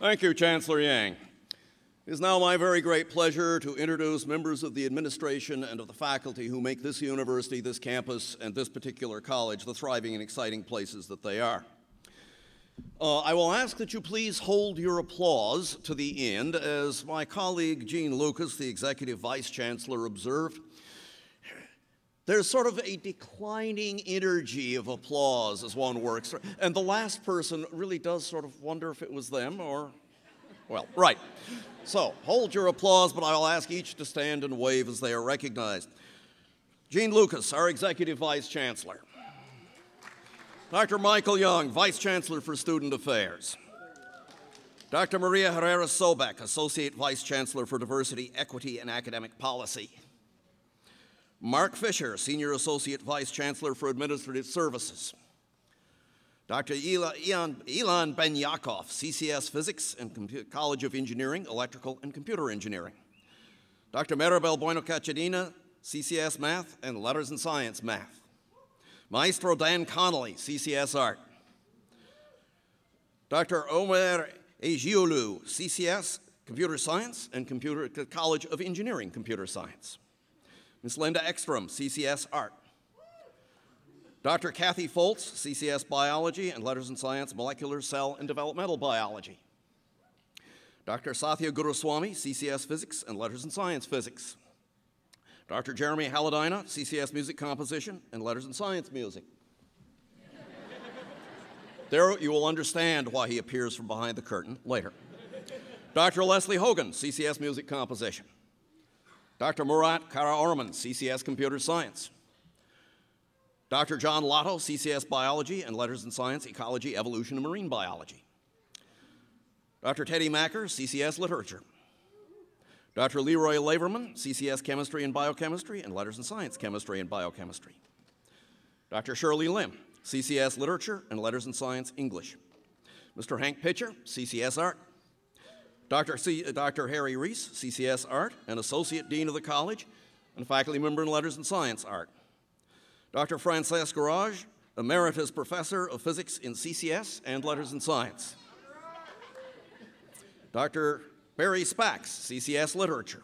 Thank you, Chancellor Yang. It is now my very great pleasure to introduce members of the administration and of the faculty who make this university, this campus, and this particular college the thriving and exciting places that they are. I will ask that you please hold your applause to the end. As my colleague Gene Lucas, the Executive Vice Chancellor, observed, there's sort of a declining energy of applause as one works, and the last person really does sort of wonder if it was them or, well, right. So, hold your applause, but I will ask each to stand and wave as they are recognized. Gene Lucas, our Executive Vice Chancellor. Dr. Michael Young, Vice Chancellor for Student Affairs. Dr. Maria Herrera Sobek, Associate Vice Chancellor for Diversity, Equity, and Academic Policy. Mark Fisher, Senior Associate Vice Chancellor for Administrative Services. Dr. Ilan Ben-Yakov, CCS Physics and College of Engineering, Electrical and Computer Engineering. Dr. Maribel Bueno-Cachedina, CCS Math and Letters and Science Math. Maestro Dan Connolly, CCS Art. Dr. Omer Ejiolu, CCS Computer Science and College of Engineering, Computer Science. Ms. Linda Ekstrom, CCS Art. Dr. Kathy Foltz, CCS Biology and Letters and Science, Molecular, Cell, and Developmental Biology. Dr. Satya Guruswamy, CCS Physics and Letters and Science Physics. Dr. Jeremy Haladina, CCS Music Composition and Letters and Science Music. There you will understand why he appears from behind the curtain later. Dr. Leslie Hogan, CCS Music Composition. Dr. Murat Karaorman, CCS Computer Science. Dr. John Lotto, CCS Biology and Letters in Science, Ecology, Evolution, and Marine Biology. Dr. Teddy Macker, CCS Literature. Dr. Leroy Laverman, CCS Chemistry and Biochemistry and Letters in Science, Chemistry and Biochemistry. Dr. Shirley Lim, CCS Literature and Letters in Science, English. Mr. Hank Pitcher, CCS Art. Dr. Harry Reese, CCS Art and Associate Dean of the College and faculty member in Letters in Science Art. Dr. Francesc Garage, Emeritus Professor of Physics in CCS and Letters in Science. Dr. Barry Spax, CCS Literature.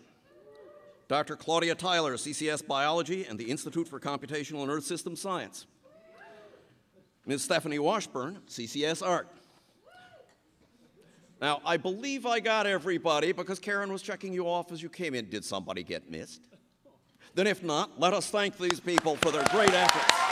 Dr. Claudia Tyler, CCS Biology and the Institute for Computational and Earth System Science. Ms. Stephanie Washburn, CCS Art. Now, I believe I got everybody because Karen was checking you off as you came in. Did somebody get missed? Then if not, let us thank these people for their great efforts.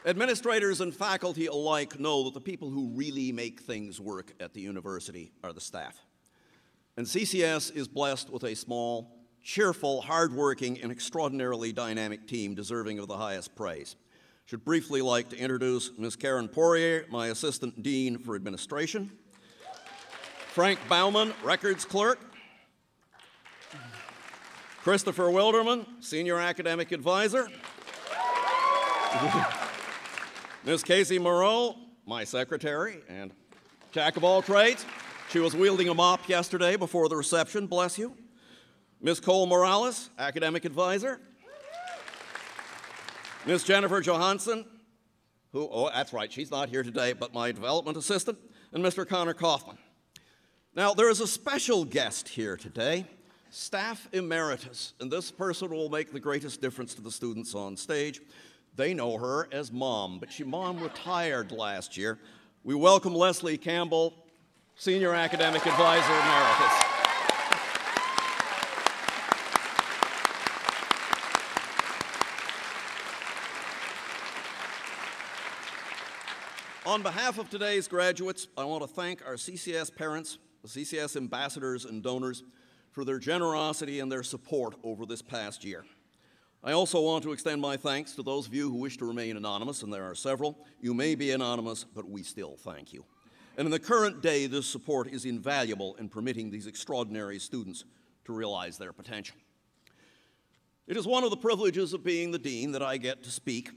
Administrators and faculty alike know that the people who really make things work at the university are the staff. And CCS is blessed with a small, cheerful, hardworking, and extraordinarily dynamic team deserving of the highest praise. I should briefly like to introduce Ms. Karen Poirier, my Assistant Dean for Administration. Frank Bauman, Records Clerk. Christopher Wilderman, Senior Academic Advisor. Ms. Casey Moreau, my secretary and jack of all trades. She was wielding a mop yesterday before the reception, bless you. Ms. Cole Morales, academic advisor. Ms. Jennifer Johansson, who, oh, that's right, she's not here today, but my development assistant, and Mr. Connor Kaufman. Now, there is a special guest here today, Staff Emeritus, and this person will make the greatest difference to the students on stage. They know her as Mom, but Mom retired last year. We welcome Leslie Campbell, Senior Academic Advisor Emeritus. On behalf of today's graduates, I want to thank our CCS parents, the CCS ambassadors and donors for their generosity and their support over this past year. I also want to extend my thanks to those of you who wish to remain anonymous, and there are several. You may be anonymous, but we still thank you. And in the current day, this support is invaluable in permitting these extraordinary students to realize their potential. It is one of the privileges of being the dean that I get to speak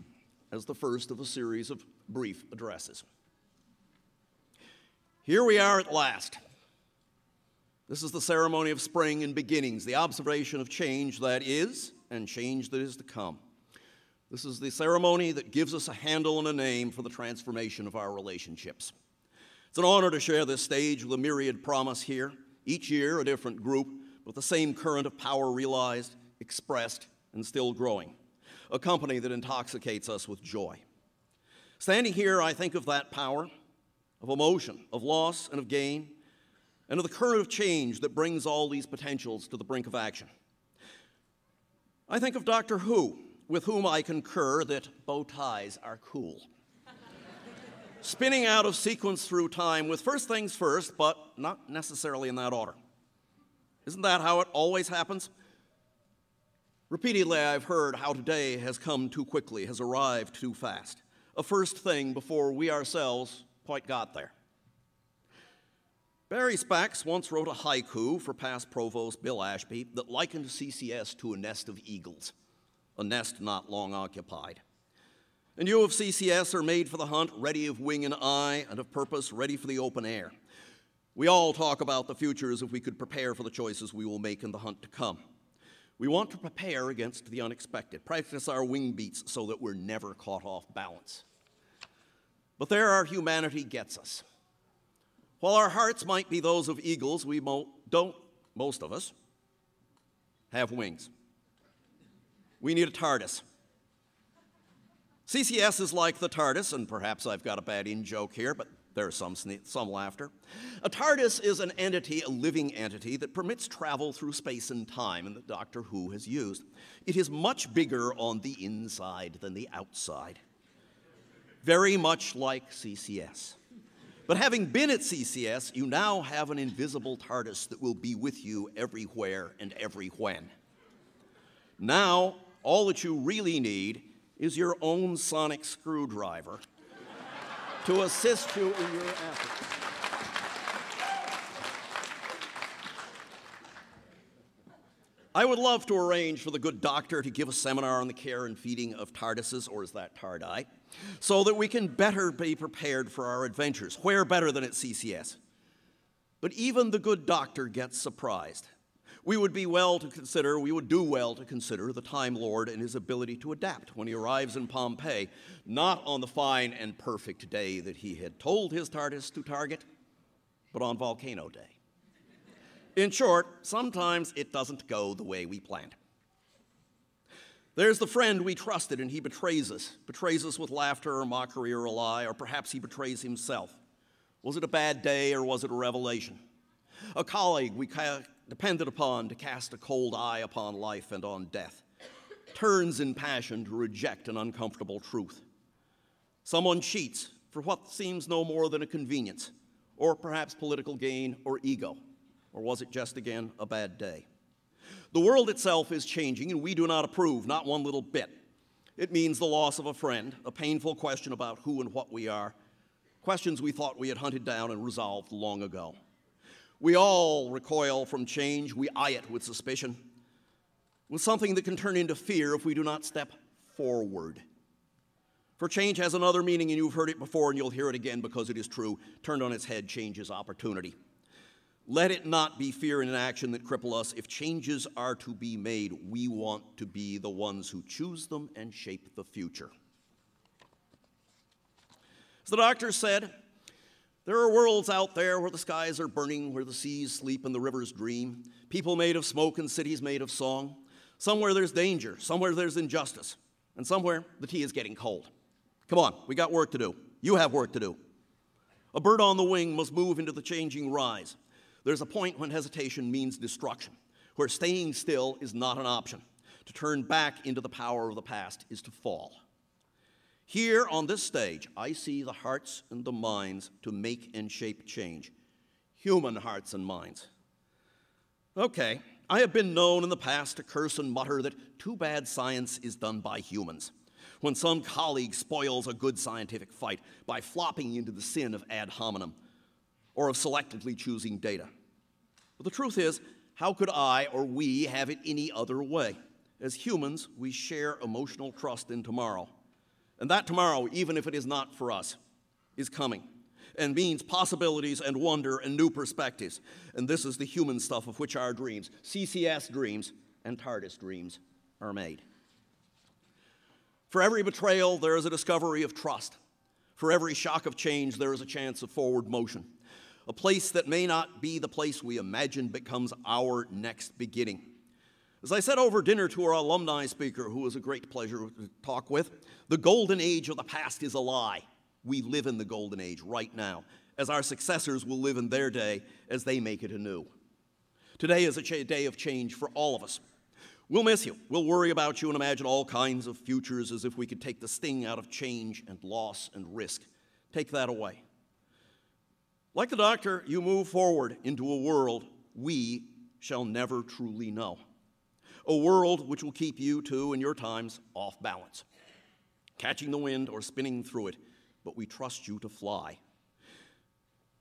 as the first of a series of brief addresses. Here we are at last. This is the ceremony of spring and beginnings, the observation of change that is and change that is to come. This is the ceremony that gives us a handle and a name for the transformation of our relationships. It's an honor to share this stage with a myriad promise here, each year a different group, with the same current of power realized, expressed, and still growing. A company that intoxicates us with joy. Standing here, I think of that power, of emotion, of loss and of gain, and of the current of change that brings all these potentials to the brink of action. I think of Doctor Who, with whom I concur that bow ties are cool. Spinning out of sequence through time with first things first, but not necessarily in that order. Isn't that how it always happens? Repeatedly, I've heard how today has come too quickly, has arrived too fast. A first thing before we ourselves quite got there. Barry Spacks once wrote a haiku for past Provost Bill Ashby that likened CCS to a nest of eagles, a nest not long occupied. And you of CCS are made for the hunt, ready of wing and eye, and of purpose, ready for the open air. We all talk about the future as if we could prepare for the choices we will make in the hunt to come. We want to prepare against the unexpected, practice our wing beats so that we're never caught off balance. But there our humanity gets us. While our hearts might be those of eagles, we don't, most of us, have wings. We need a TARDIS. CCS is like the TARDIS, and perhaps I've got a bad in-joke here, but there's some laughter. A TARDIS is an entity, a living entity, that permits travel through space and time, and that Doctor Who has used. It is much bigger on the inside than the outside. Very much like CCS. But having been at CCS, you now have an invisible TARDIS that will be with you everywhere and every when. Now, all that you really need is your own sonic screwdriver to assist you in your efforts. I would love to arrange for the good doctor to give a seminar on the care and feeding of TARDISes, or is that TARDI, so that we can better be prepared for our adventures. Where better than at CCS? But even the good doctor gets surprised. We would do well to consider the Time Lord and his ability to adapt when he arrives in Pompeii, not on the fine and perfect day that he had told his TARDIS to target, but on Volcano Day. In short, sometimes it doesn't go the way we planned. There's the friend we trusted and he betrays us with laughter or mockery or a lie, or perhaps he betrays himself. Was it a bad day or was it a revelation? A colleague we depended upon to cast a cold eye upon life and on death turns in passion to reject an uncomfortable truth. Someone cheats for what seems no more than a convenience, or perhaps political gain or ego. Or was it just, again, a bad day? The world itself is changing, and we do not approve, not one little bit. It means the loss of a friend, a painful question about who and what we are, questions we thought we had hunted down and resolved long ago. We all recoil from change. We eye it with suspicion, with something that can turn into fear if we do not step forward. For change has another meaning, and you've heard it before, and you'll hear it again because it is true. Turned on its head, change is opportunity. Let it not be fear and inaction that cripple us. If changes are to be made, we want to be the ones who choose them and shape the future. As the doctor said, there are worlds out there where the skies are burning, where the seas sleep and the rivers dream, people made of smoke and cities made of song. Somewhere there's danger, somewhere there's injustice, and somewhere the tea is getting cold. Come on, we got work to do. You have work to do. A bird on the wing must move into the changing rise. There's a point when hesitation means destruction, where staying still is not an option. To turn back into the power of the past is to fall. Here on this stage, I see the hearts and the minds to make and shape change. Human hearts and minds. Okay, I have been known in the past to curse and mutter that too bad science is done by humans, when some colleague spoils a good scientific fight by flopping into the sin of ad hominem, or of selectively choosing data. But the truth is, how could I or we have it any other way? As humans, we share emotional trust in tomorrow. And that tomorrow, even if it is not for us, is coming. and means possibilities and wonder and new perspectives. And this is the human stuff of which our dreams, CCS dreams and TARDIS dreams, are made. For every betrayal, there is a discovery of trust. For every shock of change, there is a chance of forward motion. A place that may not be the place we imagined becomes our next beginning. As I said over dinner to our alumni speaker, who was a great pleasure to talk with, the golden age of the past is a lie. We live in the golden age right now, as our successors will live in their day as they make it anew. Today is a day of change for all of us. We'll miss you. We'll worry about you and imagine all kinds of futures as if we could take the sting out of change and loss and risk. Take that away. Like the doctor, you move forward into a world we shall never truly know. A world which will keep you, too, in your times, off balance, catching the wind or spinning through it, but we trust you to fly.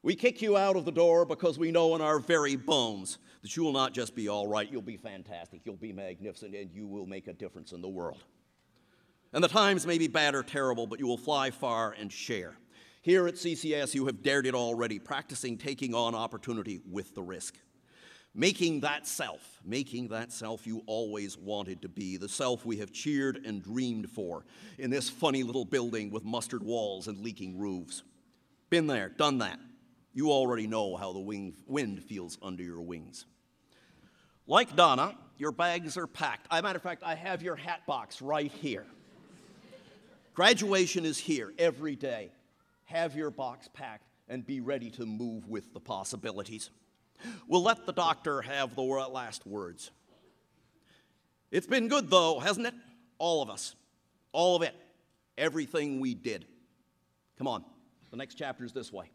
We kick you out of the door because we know in our very bones that you will not just be all right, you'll be fantastic, you'll be magnificent, and you will make a difference in the world. And the times may be bad or terrible, but you will fly far and share. Here at CCS, you have dared it already, practicing taking on opportunity with the risk. Making that self you always wanted to be, the self we have cheered and dreamed for in this funny little building with mustard walls and leaking roofs. Been there, done that. You already know how the wind feels under your wings. Like Donna, your bags are packed. As a matter of fact, I have your hat box right here. Graduation is here every day. Have your box packed and be ready to move with the possibilities. We'll let the doctor have the last words. It's been good, though, hasn't it? All of us. All of it. Everything we did. Come on. The next chapter is this way.